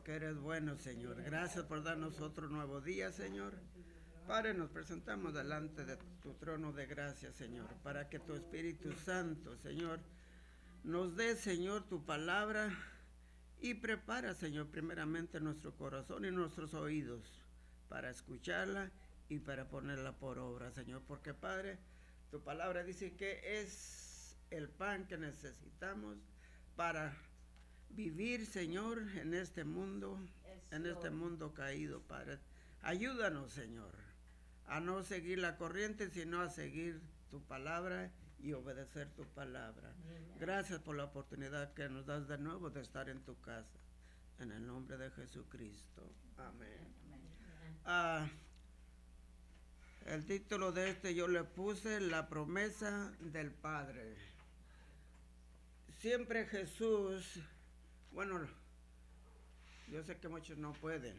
porque eres bueno, Señor. Gracias por darnos otro nuevo día, Señor. Padre, nos presentamos delante de tu trono de gracia, Señor, para que tu Espíritu Santo, Señor, nos dé, Señor, tu palabra y prepara, Señor, primeramente nuestro corazón y nuestros oídos para escucharla y para ponerla por obra, Señor, porque, Padre, tu palabra dice que es el pan que necesitamos para vivir, Señor, en este mundo, caído, Padre. Ayúdanos, Señor, a no seguir la corriente, sino a seguir tu palabra y obedecer tu palabra. Gracias por la oportunidad que nos das de nuevo de estar en tu casa. En el nombre de Jesucristo. Amén. El título de yo le puse La promesa del Padre. Siempre Jesús, bueno, yo sé que muchos no pueden,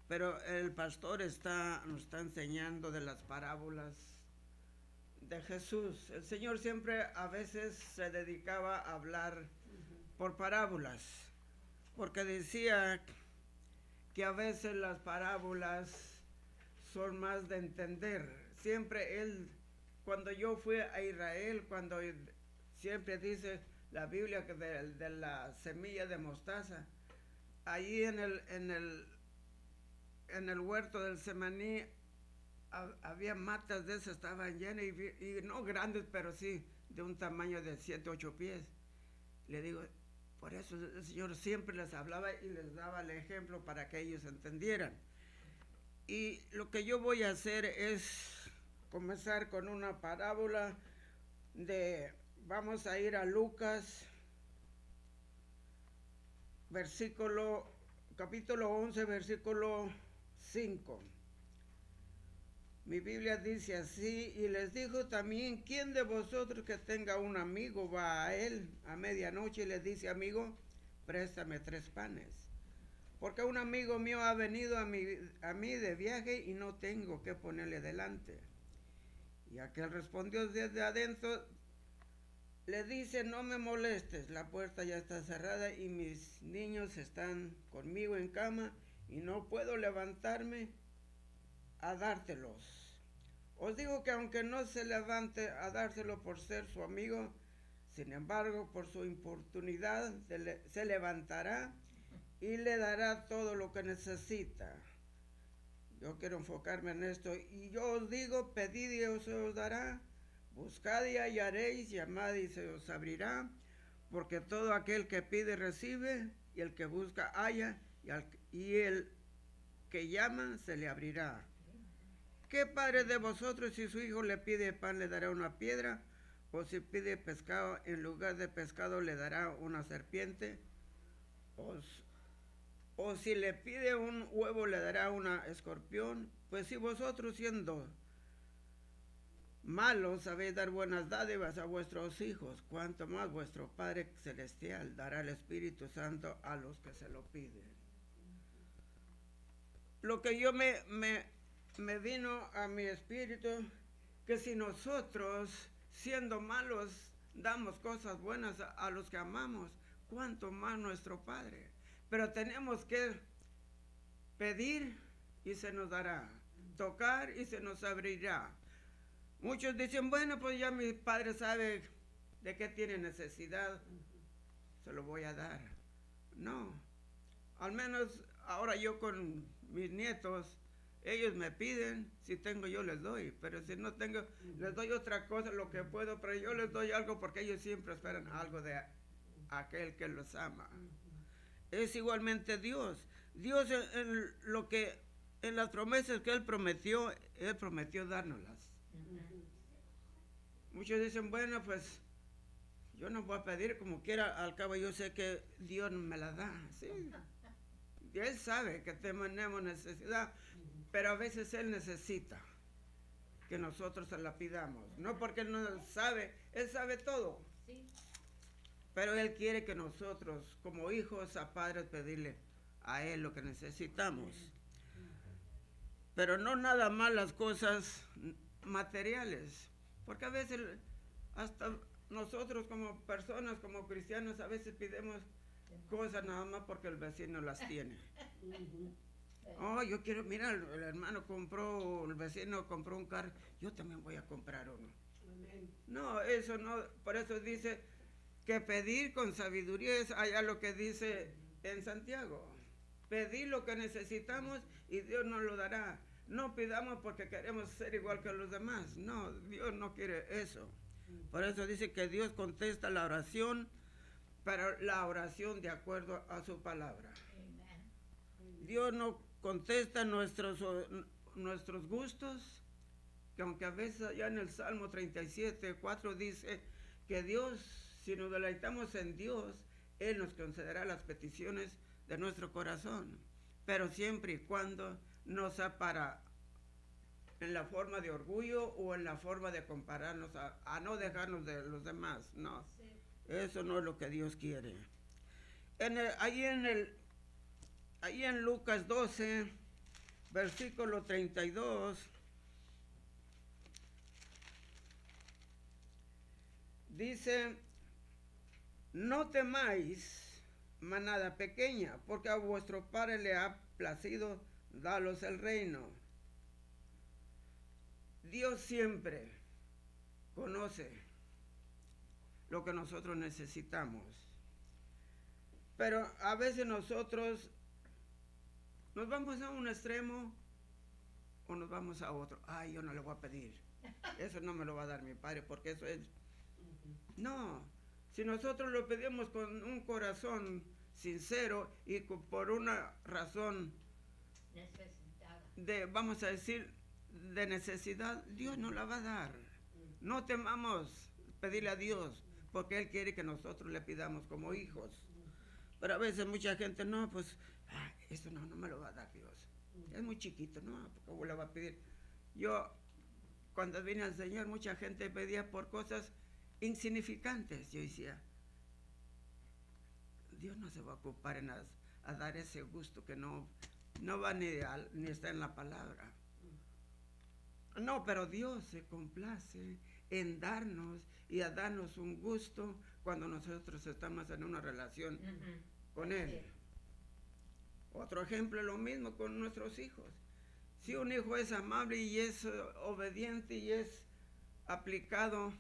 pero el pastor nos está enseñando de las parábolas de Jesús. El Señor siempre a veces se dedicaba a hablar por parábolas, porque decía que a veces las parábolas son más de entender. Siempre él, cuando yo fui a Israel, cuando siempre dice la Biblia que de la semilla de mostaza, allí en el huerto del Semaní había matas de esas, estaban llenas y no grandes, pero sí de un tamaño de 7, 8 pies. Le digo, por eso el Señor siempre les hablaba y les daba el ejemplo para que ellos entendieran. Y lo que yo voy a hacer es comenzar con una parábola vamos a ir a Lucas, capítulo 11, versículo 5. Mi Biblia dice así: y les dijo también, ¿quién de vosotros que tenga un amigo va a él a medianoche y le dice, amigo, préstame 3 panes? Porque un amigo mío ha venido a mí de viaje y no tengo que ponerle delante. Y aquel respondió desde adentro, le dice, no me molestes, la puerta ya está cerrada y mis niños están conmigo en cama y no puedo levantarme a dártelos. Os digo que aunque no se levante a dárselo por ser su amigo, sin embargo, por su importunidad se levantará y le dará todo lo que necesita. Yo quiero enfocarme en esto. Y yo os digo, pedid y se os dará, buscad y hallaréis, llamad y se os abrirá, porque todo aquel que pide recibe, y el que busca halla, y el que llama se le abrirá. ¿Qué padre de vosotros, si su hijo le pide pan, le dará una piedra? O si pide pescado, en lugar de pescado le dará una serpiente? O si le pide un huevo, le dará una escorpión. Pues si vosotros, siendo malos, sabéis dar buenas dádivas a vuestros hijos, cuánto más vuestro Padre Celestial dará el Espíritu Santo a los que se lo piden. Lo que yo me vino a mi espíritu, que si nosotros, siendo malos, damos cosas buenas a los que amamos, cuánto más nuestro Padre. Pero tenemos que pedir y se nos dará, tocar y se nos abrirá. Muchos dicen, bueno, pues ya mi padre sabe de qué tiene necesidad, se lo voy a dar. No, al menos ahora yo con mis nietos, ellos me piden, si tengo yo les doy, pero si no tengo, les doy otra cosa, lo que puedo, pero yo les doy algo porque ellos siempre esperan algo de aquel que los ama. Es igualmente Dios. Dios en las promesas que Él prometió dárnoslas. Muchos dicen, bueno, pues yo no voy a pedir como quiera, al cabo yo sé que Dios me la da. Sí. Y Él sabe que tenemos necesidad, pero a veces Él necesita que nosotros se la pidamos. No porque Él no sabe, Él sabe todo. Pero Él quiere que nosotros, como hijos a padres, pedirle a Él lo que necesitamos. Pero no nada más las cosas materiales. Porque a veces, hasta nosotros como personas, como cristianos, a veces pedimos cosas nada más porque el vecino las tiene. Oh, yo quiero, mira, el hermano compró, el vecino compró un carro, yo también voy a comprar uno. No, eso no, por eso dice que pedir con sabiduría es allá lo que dice en Santiago. Pedir lo que necesitamos y Dios nos lo dará. No pidamos porque queremos ser igual que los demás. No, Dios no quiere eso. Por eso dice que Dios contesta la oración, pero la oración de acuerdo a su palabra. Dios no contesta nuestros gustos, que aunque a veces ya en el Salmo 37:4 dice que Dios, si nos deleitamos en Dios, Él nos concederá las peticiones de nuestro corazón, pero siempre y cuando no sea en la forma de orgullo o en la forma de compararnos a no dejarnos de los demás, no. Eso no es lo que Dios quiere. Ahí en Lucas 12, versículo 32, dice, no temáis, manada pequeña, porque a vuestro Padre le ha placido daros el reino. Dios siempre conoce lo que nosotros necesitamos, pero a veces nosotros nos vamos a un extremo o nos vamos a otro. Ay, yo no le voy a pedir, eso no me lo va a dar mi Padre, porque eso es... No, si nosotros lo pedimos con un corazón sincero y por una razón vamos a decir, de necesidad, Dios nos la va a dar. No temamos pedirle a Dios, porque Él quiere que nosotros le pidamos como hijos. Pero a veces mucha gente, no, pues, esto no me lo va a dar Dios. Es muy chiquito, no, ¿cómo le va a pedir? Yo, cuando vine al Señor, mucha gente pedía por cosas insignificantes. Yo decía, Dios no se va a ocupar a dar ese gusto que no va ni está en la palabra. No, pero Dios se complace en darnos y a darnos un gusto cuando nosotros estamos en una relación con Él. Otro ejemplo es lo mismo con nuestros hijos. Si un hijo es amable y es obediente y es aplicado,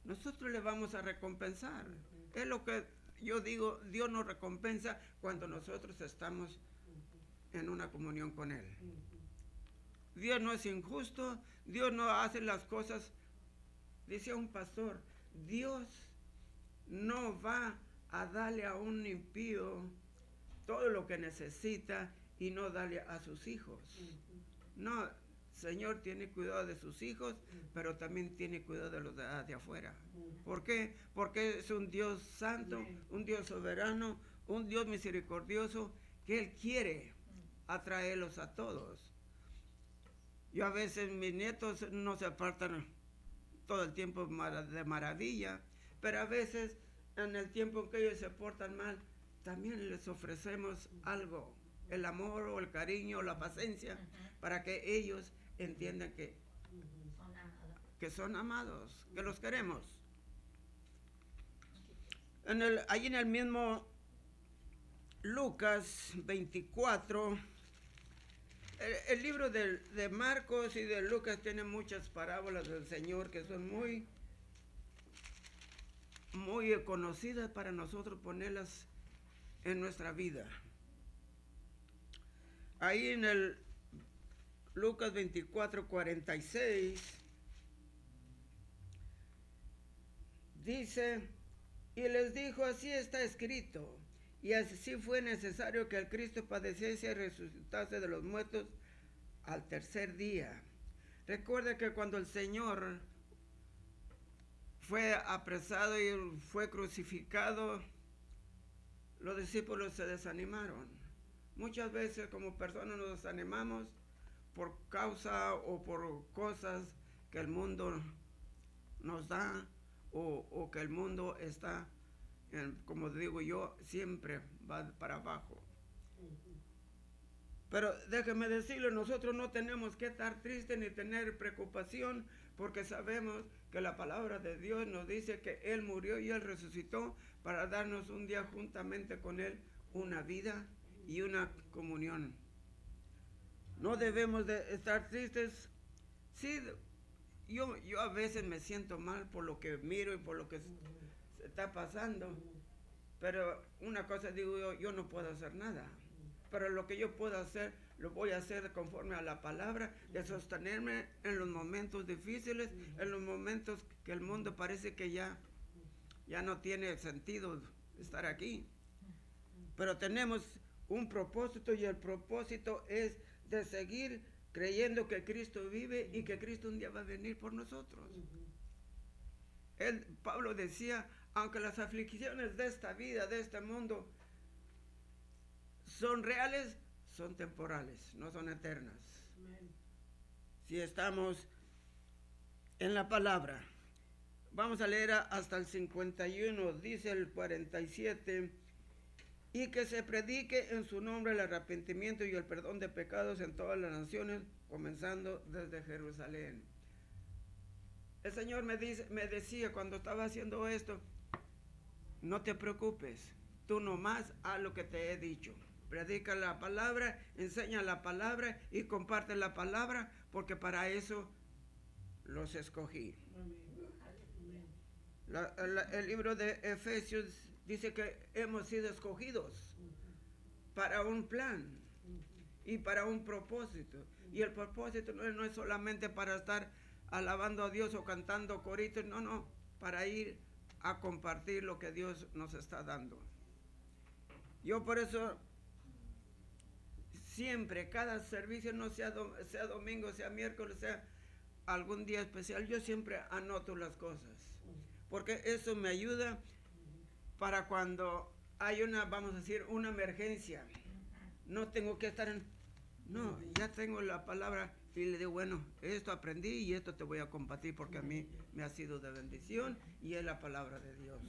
nosotros le vamos a recompensar. Es lo que yo digo, Dios nos recompensa cuando nosotros estamos en una comunión con Él. Dios no es injusto, Dios no hace las cosas. Decía un pastor, Dios no va a darle a un impío todo lo que necesita y no darle a sus hijos. No, Señor tiene cuidado de sus hijos, pero también tiene cuidado de los de afuera. ¿Por qué? Porque es un Dios santo, un Dios soberano, un Dios misericordioso, que Él quiere atraerlos a todos. Yo a veces mis nietos no se apartan todo el tiempo de maravilla, pero a veces en el tiempo en que ellos se portan mal, también les ofrecemos algo, el amor o el cariño o la paciencia, para que ellos entiendan que son amados, que los queremos. Ahí en el mismo Lucas 24, el libro de Marcos y de Lucas tiene muchas parábolas del Señor que son muy, muy conocidas para nosotros ponerlas en nuestra vida. Ahí en el Lucas 24:46 dice, y les dijo, así está escrito, y así fue necesario que el Cristo padeciese y resucitase de los muertos al tercer día. Recuerda que cuando el Señor fue apresado y fue crucificado, los discípulos se desanimaron. Muchas veces como personas nos desanimamos por causa o por cosas que el mundo nos da o que el mundo está, como digo yo, siempre va para abajo. Pero déjeme decirle, nosotros no tenemos que estar tristes ni tener preocupación porque sabemos que la palabra de Dios nos dice que Él murió y Él resucitó para darnos un día juntamente con Él una vida y una comunión. No debemos de estar tristes. Sí, yo a veces me siento mal por lo que miro y por lo que se está pasando, pero una cosa digo yo no puedo hacer nada, pero lo que yo puedo hacer, lo voy a hacer conforme a la palabra, de sostenerme en los momentos difíciles, en los momentos que el mundo parece que ya no tiene sentido estar aquí. Pero tenemos un propósito y el propósito es de seguir creyendo que Cristo vive y que Cristo un día va a venir por nosotros. Pablo decía, aunque las aflicciones de esta vida, de este mundo, son reales, son temporales, no son eternas. Si estamos en la palabra. Vamos a leer hasta el 51, dice el 47, y que se predique en su nombre el arrepentimiento y el perdón de pecados en todas las naciones, comenzando desde Jerusalén. El Señor me decía cuando estaba haciendo esto, no te preocupes, tú nomás haz lo que te he dicho. Predica la palabra, enseña la palabra y comparte la palabra, porque para eso los escogí. El libro de Efesios dice que hemos sido escogidos para un plan y para un propósito. Y el propósito no es solamente para estar alabando a Dios o cantando coritos, no, para ir a compartir lo que Dios nos está dando. Yo por eso siempre, cada servicio, no sea domingo, sea miércoles, sea algún día especial, yo siempre anoto las cosas, porque eso me ayuda para cuando hay vamos a decir, una emergencia. No tengo que estar ya tengo la palabra y le digo, bueno, esto aprendí y esto te voy a compartir porque a mí me ha sido de bendición y es la palabra de Dios.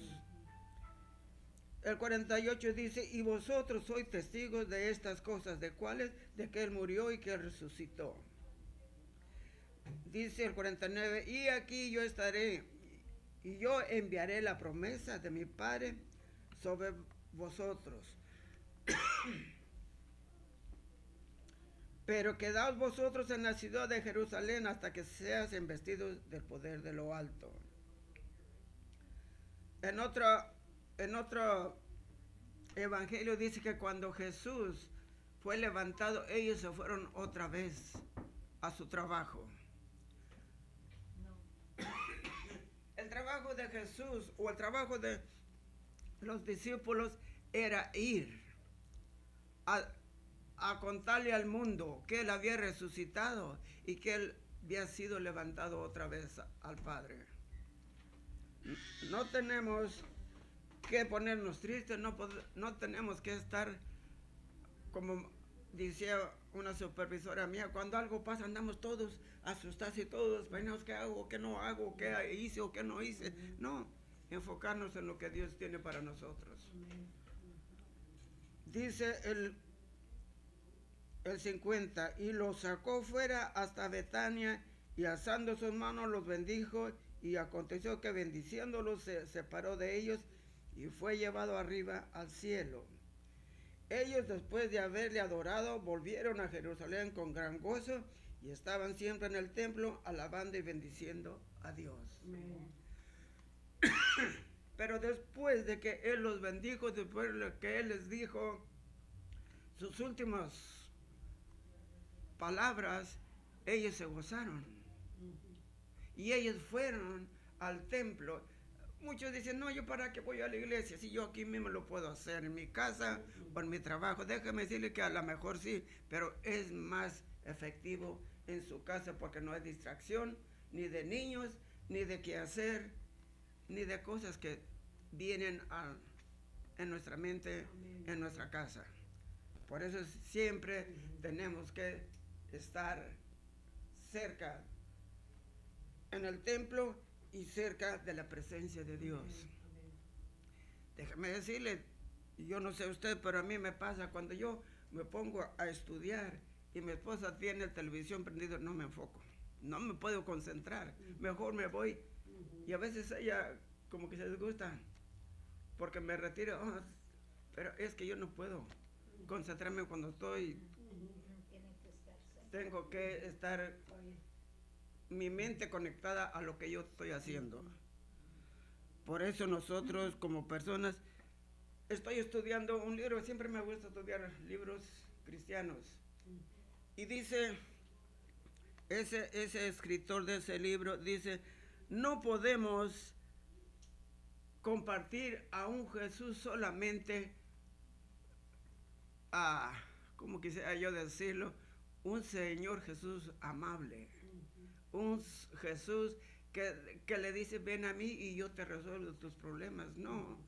El 48 dice, y vosotros sois testigos de estas cosas, ¿de cuáles? De que Él murió y que Él resucitó. Dice el 49, y aquí yo estaré, y yo enviaré la promesa de mi Padre sobre vosotros. Pero quedaos vosotros en la ciudad de Jerusalén hasta que seas investidos del poder de lo alto. En otro evangelio dice que cuando Jesús fue levantado, ellos se fueron otra vez a su trabajo. El trabajo de Jesús o el trabajo de los discípulos era ir a contarle al mundo que Él había resucitado y que Él había sido levantado otra vez al Padre. No tenemos que ponernos tristes, no tenemos que estar, como decía una supervisora mía, cuando algo pasa andamos todos asustados y todos pensamos qué hago, qué no hago, qué hice o qué no hice. No, enfocarnos en lo que Dios tiene para nosotros. Dice el 50, y los sacó fuera hasta Betania, y alzando sus manos los bendijo, y aconteció que bendiciéndolos se separó de ellos, y fue llevado arriba al cielo. Ellos, después de haberle adorado, volvieron a Jerusalén con gran gozo, y estaban siempre en el templo, alabando y bendiciendo a Dios. Pero después de que Él los bendijo, después de que Él les dijo sus últimas palabras, ellos se gozaron. Y ellos fueron al templo. Muchos dicen, no, yo para qué voy a la iglesia, si yo aquí mismo lo puedo hacer en mi casa o en mi trabajo. Déjame decirle que a lo mejor sí, pero es más efectivo en su casa porque no hay distracción, ni de niños, ni de qué hacer, ni de cosas que vienen en nuestra mente, en nuestra casa. Por eso siempre tenemos que estar cerca en el templo y cerca de la presencia de Dios. Déjame decirle, yo no sé usted, pero a mí me pasa cuando yo me pongo a estudiar y mi esposa tiene la televisión prendida, no me enfoco, no me puedo concentrar, mejor me voy Y a veces ella como que se disgusta porque me retiro, "Oh, pero es que yo no puedo concentrarme cuando estoy, tengo que estar mi mente conectada a lo que yo estoy haciendo". Por eso nosotros como personas, estoy estudiando un libro, siempre me gusta estudiar libros cristianos. Y dice, ese escritor de ese libro dice, no podemos compartir a un Jesús solamente a, como quisiera yo decirlo, un Señor Jesús amable, un Jesús que le dice, ven a mí y yo te resuelvo tus problemas. No,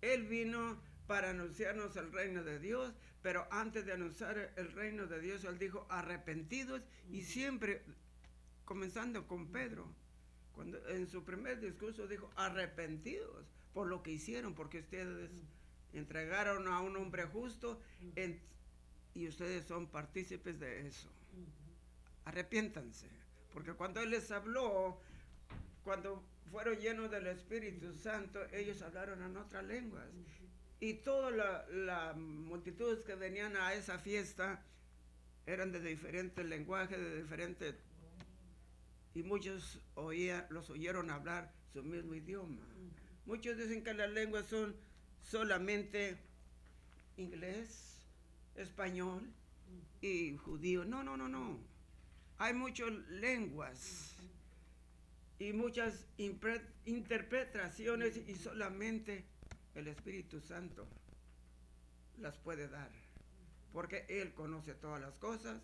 Él vino para anunciarnos el reino de Dios, pero antes de anunciar el reino de Dios, Él dijo, arrepentidos, y siempre, comenzando con Pedro, cuando en su primer discurso dijo, arrepentidos por lo que hicieron, porque ustedes entregaron a un hombre justo y ustedes son partícipes de eso. Arrepiéntanse, porque cuando Él les habló, cuando fueron llenos del Espíritu Santo, ellos hablaron en otras lenguas. Y toda la multitud que venían a esa fiesta eran de diferentes lenguajes, de diferentes, y muchos los oyeron hablar su mismo idioma. Muchos dicen que las lenguas son solamente inglés, español y judío. No, no, no, no. Hay muchas lenguas y muchas interpretaciones, y solamente el Espíritu Santo las puede dar, porque Él conoce todas las cosas.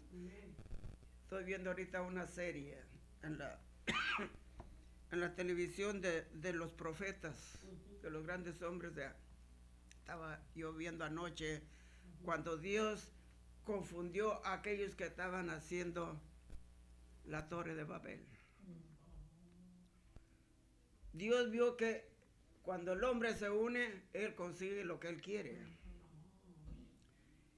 Estoy viendo ahorita una serie en la televisión de los profetas, de los grandes hombres estaba yo viendo anoche cuando Dios confundió a aquellos que estaban haciendo la Torre de Babel. Dios vio que cuando el hombre se une, Él consigue lo que Él quiere.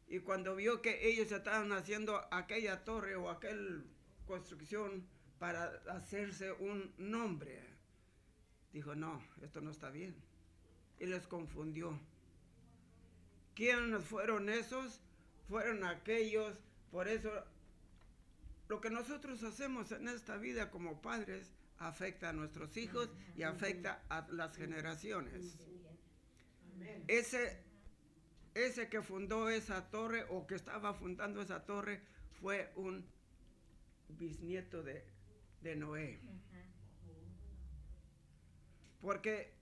Y cuando vio que ellos estaban haciendo aquella torre o aquella construcción para hacerse un nombre, dijo, no, esto no está bien. Y les confundió. ¿Quiénes fueron esos? Fueron aquellos. Por eso, lo que nosotros hacemos en esta vida como padres afecta a nuestros hijos y afecta a las generaciones. Ese que fundó esa torre o que estaba fundando esa torre fue un bisnieto de Noé. Porque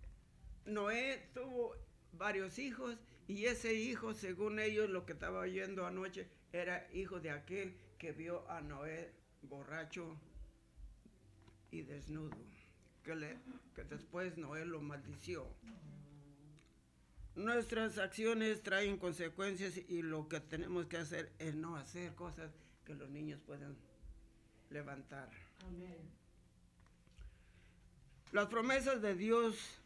Noé tuvo varios hijos y ese hijo, según ellos, lo que estaba oyendo anoche, era hijo de aquel que vio a Noé borracho y desnudo, que después Noé lo maldició. Nuestras acciones traen consecuencias y lo que tenemos que hacer es no hacer cosas que los niños puedan levantar. Amén. Las promesas de Dios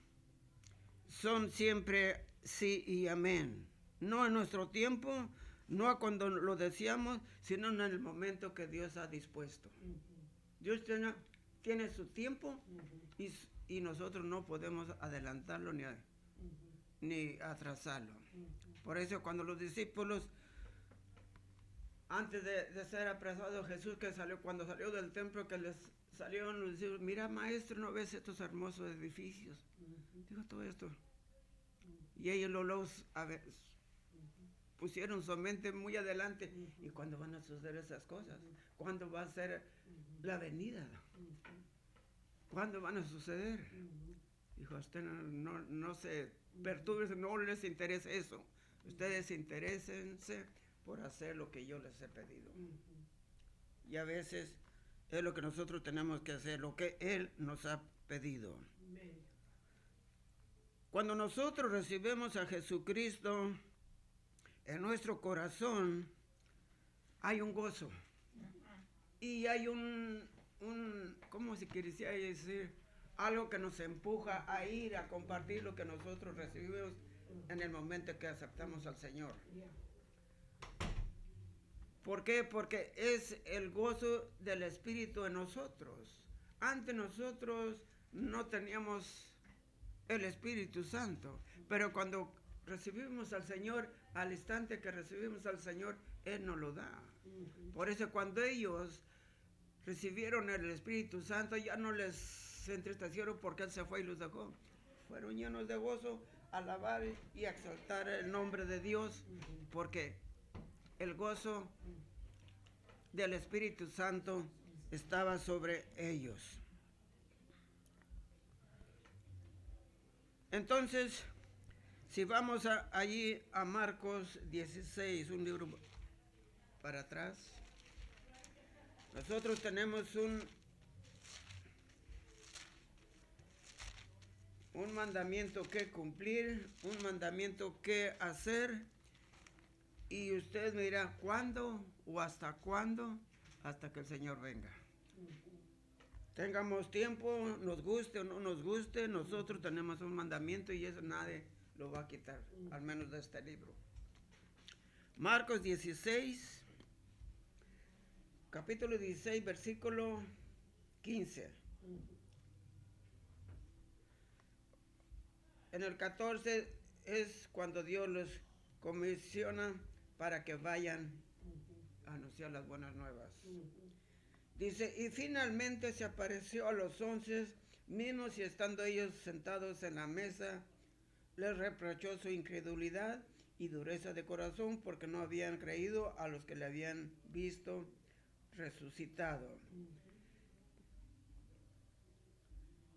son siempre sí y amén. No en nuestro tiempo, no cuando lo deseamos, sino en el momento que Dios ha dispuesto. Dios tiene su tiempo y nosotros no podemos adelantarlo ni atrasarlo. Por eso cuando los discípulos, antes de ser apresado, Jesús cuando salió del templo, que les salieron los discípulos, mira maestro, ¿no ves estos hermosos edificios? Dijo todo esto. Y ellos pusieron su mente muy adelante. ¿Y cuándo van a suceder esas cosas? ¿Cuándo va a ser la venida? ¿Cuándo van a suceder? Dijo, usted no se perturben, no les interesa eso. Ustedes interésense por hacer lo que yo les he pedido. Y a veces es lo que nosotros tenemos que hacer, lo que Él nos ha pedido. Cuando nosotros recibimos a Jesucristo en nuestro corazón, hay un gozo. Y hay ¿cómo se quisiera decir? Algo que nos empuja a ir a compartir lo que nosotros recibimos en el momento que aceptamos al Señor. ¿Por qué? Porque es el gozo del Espíritu en nosotros. Antes nosotros no teníamos el Espíritu Santo, pero cuando recibimos al Señor, al instante que recibimos al Señor, Él nos lo da. Por eso cuando ellos recibieron el Espíritu Santo, ya no les entristecieron porque Él se fue y los dejó. Fueron llenos de gozo, alabar y exaltar el nombre de Dios, porque el gozo del Espíritu Santo estaba sobre ellos. Entonces, si vamos allí a Marcos 16, un libro para atrás, nosotros tenemos un mandamiento que cumplir, un mandamiento que hacer, y usted me dirá, ¿cuándo o hasta cuándo? Hasta que el Señor venga. Tengamos tiempo, nos guste o no nos guste, nosotros tenemos un mandamiento y eso nadie lo va a quitar, al menos de este libro. Marcos 16, capítulo 16, versículo 15. En el 14 es cuando Dios los comisiona para que vayan a anunciar las buenas nuevas. Dice, y finalmente se apareció a los 11 mismos y estando ellos sentados en la mesa, les reprochó su incredulidad y dureza de corazón porque no habían creído a los que le habían visto resucitado.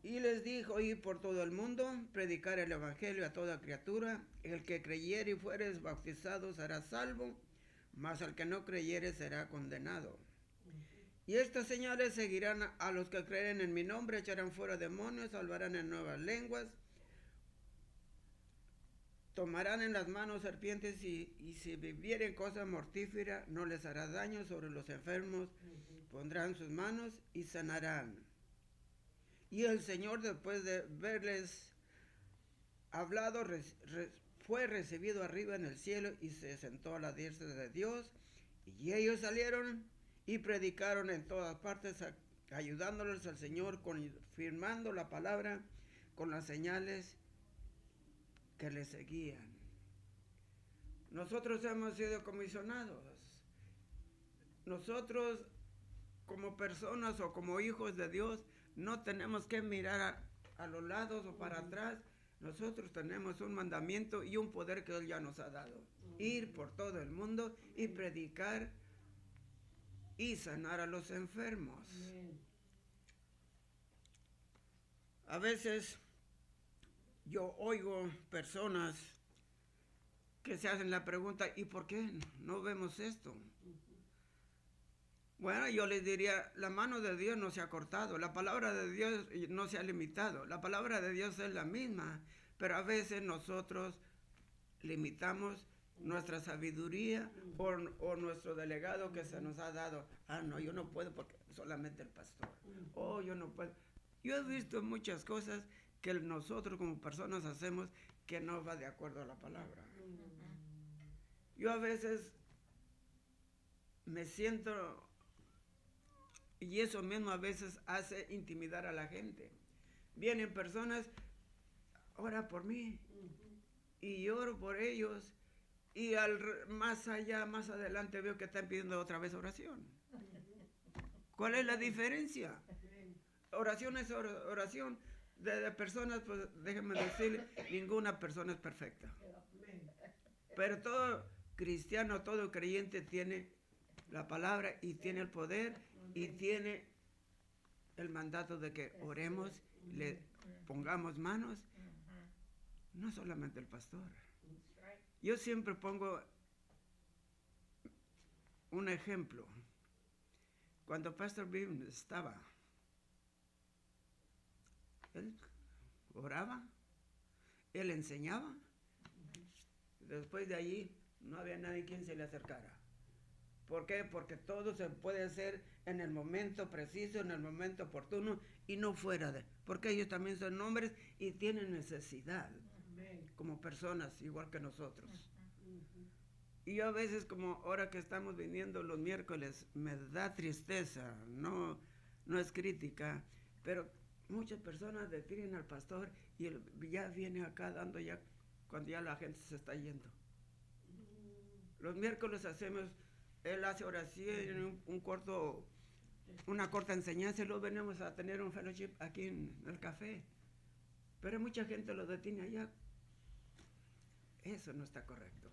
Y les dijo, ir por todo el mundo, predicar el evangelio a toda criatura, el que creyere y fuere bautizado será salvo, mas al que no creyere será condenado. Y estas señales seguirán a los que creen en mi nombre, echarán fuera demonios, hablarán en nuevas lenguas, tomarán en las manos serpientes y si bebieren cosa mortífera no les hará daño, sobre los enfermos pondrán sus manos y sanarán. Y el Señor, después de verles hablado, fue recibido arriba en el cielo y se sentó a la diestra de Dios. Y ellos salieron y predicaron en todas partes, ayudándoles al Señor, confirmando la palabra con las señales que le seguían. Nosotros hemos sido comisionados. Nosotros, como personas o como hijos de Dios, no tenemos que mirar a los lados o para atrás. Nosotros tenemos un mandamiento y un poder que Él ya nos ha dado. Ir por todo el mundo y predicar y sanar a los enfermos. A veces yo oigo personas que se hacen la pregunta, ¿y por qué no vemos esto? Bueno, yo les diría, la mano de Dios no se ha cortado, la palabra de Dios no se ha limitado, la palabra de Dios es la misma, pero a veces nosotros limitamos nuestra sabiduría o nuestro delegado que se nos ha dado. Ah, no, yo no puedo porque solamente el pastor. Oh, yo no puedo. Yo he visto muchas cosas que nosotros como personas hacemos que no va de acuerdo a la palabra. Yo a veces me siento, y eso mismo a veces hace intimidar a la gente. Vienen personas, ora por mí, y yo oro por ellos, y más allá, más adelante veo que están pidiendo otra vez oración. ¿Cuál es la diferencia? Oración es oración. De personas, pues déjenme decirle, ninguna persona es perfecta. Pero todo cristiano, todo creyente tiene la palabra y tiene el poder y tiene el mandato de que oremos, le pongamos manos, no solamente el pastor. Yo siempre pongo un ejemplo. Cuando Pastor Bim estaba, él oraba, él enseñaba, después de allí no había nadie quien se le acercara. ¿Por qué? Porque todo se puede hacer en el momento preciso, en el momento oportuno y no fuera de. Porque ellos también son hombres y tienen necesidad como personas igual que nosotros. Y yo a veces, como ahora que estamos viniendo los miércoles, me da tristeza, no es crítica, pero muchas personas detienen al pastor y él ya viene acá dando ya cuando ya la gente se está yendo. Los miércoles él hace oración, una corta enseñanza y luego venimos a tener un fellowship aquí en el café. Pero mucha gente lo detiene allá. Eso no está correcto.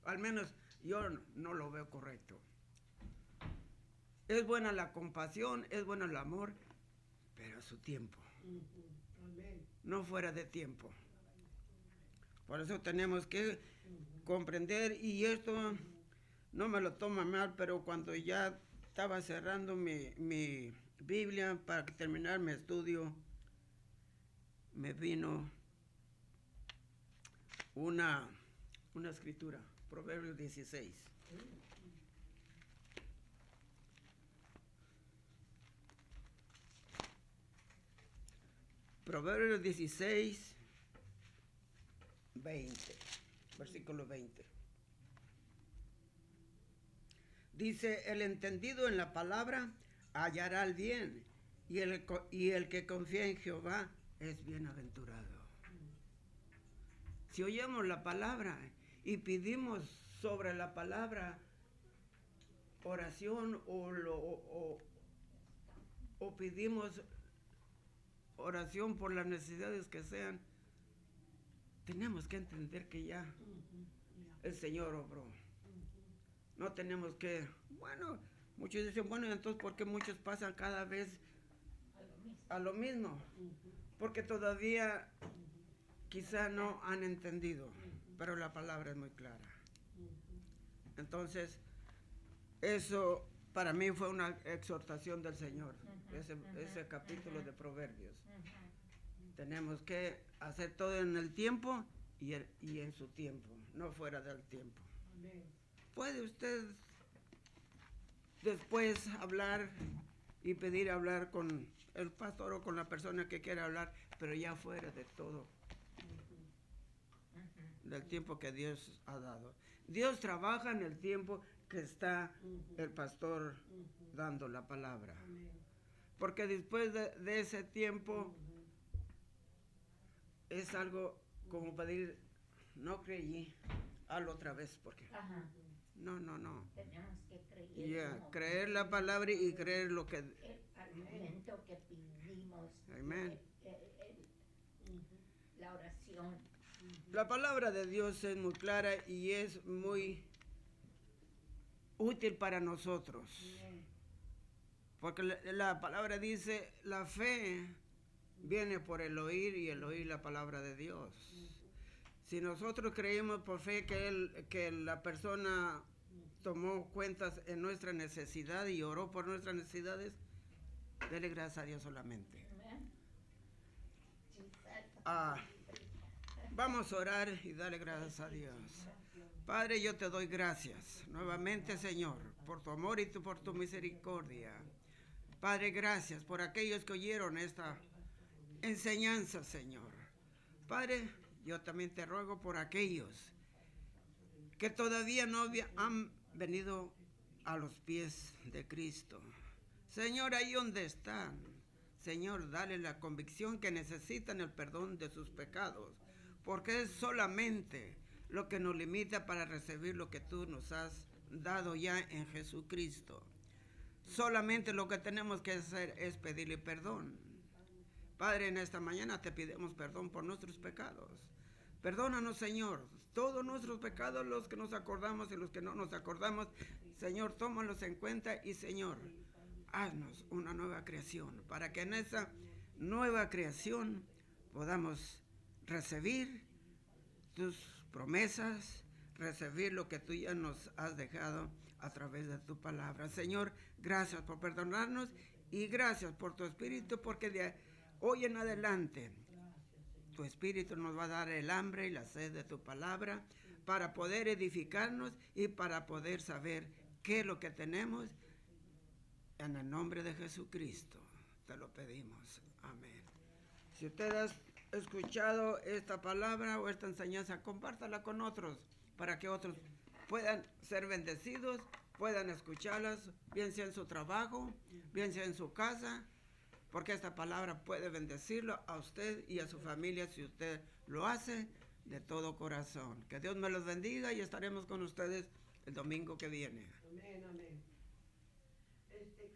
Al menos yo no lo veo correcto. Es buena la compasión, es bueno el amor, pero a su tiempo. No fuera de tiempo. Por eso tenemos que comprender, y esto no me lo toma mal, pero cuando ya estaba cerrando mi Biblia para terminar mi estudio, me vino una escritura, Proverbios 16. Proverbios 16, 20, versículo 20. Dice, el entendido en la palabra hallará el bien, y el que confía en Jehová es bienaventurado. Si oyemos la palabra y pedimos sobre la palabra oración o pedimos oración por las necesidades que sean, tenemos que entender que ya el Señor obró. No tenemos que, bueno, muchos dicen, bueno, entonces ¿por qué muchos pasan cada vez a lo mismo? Porque todavía quizá no han entendido, pero la palabra es muy clara. Entonces, eso para mí fue una exhortación del Señor, ese capítulo de Proverbios. Tenemos que hacer todo en el tiempo y en su tiempo, no fuera del tiempo. Puede usted después hablar y pedir hablar con el pastor o con la persona que quiera hablar, pero ya fuera de todo, del tiempo que Dios ha dado. Dios trabaja en el tiempo que está el pastor dando la palabra. Porque después de ese tiempo es algo como pedir, no creí, hazlo otra vez, porque no. Tenemos que creer. Creer la palabra y creer lo que... El alimento que pedimos. Amén. La oración. La palabra de Dios es muy clara y es muy útil para nosotros. Porque la palabra dice, la fe viene por el oír y el oír la palabra de Dios. Si nosotros creímos por fe que la persona tomó cuentas en nuestra necesidad y oró por nuestras necesidades, dele gracias a Dios solamente. Vamos a orar y darle gracias a Dios. Padre, yo te doy gracias nuevamente, Señor, por tu amor y por tu misericordia. Padre, gracias por aquellos que oyeron esta enseñanza, Señor. Padre, yo también te ruego por aquellos que todavía no han venido a los pies de Cristo. Señor, ahí donde están, Señor, dale la convicción que necesitan el perdón de sus pecados, porque es solamente lo que nos limita para recibir lo que tú nos has dado ya en Jesucristo. Solamente lo que tenemos que hacer es pedirle perdón. Padre, en esta mañana te pedimos perdón por nuestros pecados. Perdónanos, Señor, todos nuestros pecados, los que nos acordamos y los que no nos acordamos. Señor, tómalos en cuenta y, Señor, haznos una nueva creación, para que en esa nueva creación podamos recibir tus promesas, recibir lo que tú ya nos has dejado a través de tu palabra. Señor, gracias por perdonarnos y gracias por tu Espíritu, porque de hoy en adelante tu Espíritu nos va a dar el hambre y la sed de tu palabra para poder edificarnos y para poder saber qué es lo que tenemos. En el nombre de Jesucristo te lo pedimos. Amén. Si usted ha escuchado esta palabra o esta enseñanza, compártala con otros para que otros puedan ser bendecidos, puedan escucharlas, bien sea en su trabajo, bien sea en su casa, porque esta palabra puede bendecirlo a usted y a su familia si usted lo hace de todo corazón. Que Dios me los bendiga y estaremos con ustedes el domingo que viene. Amén, amén. Quiero que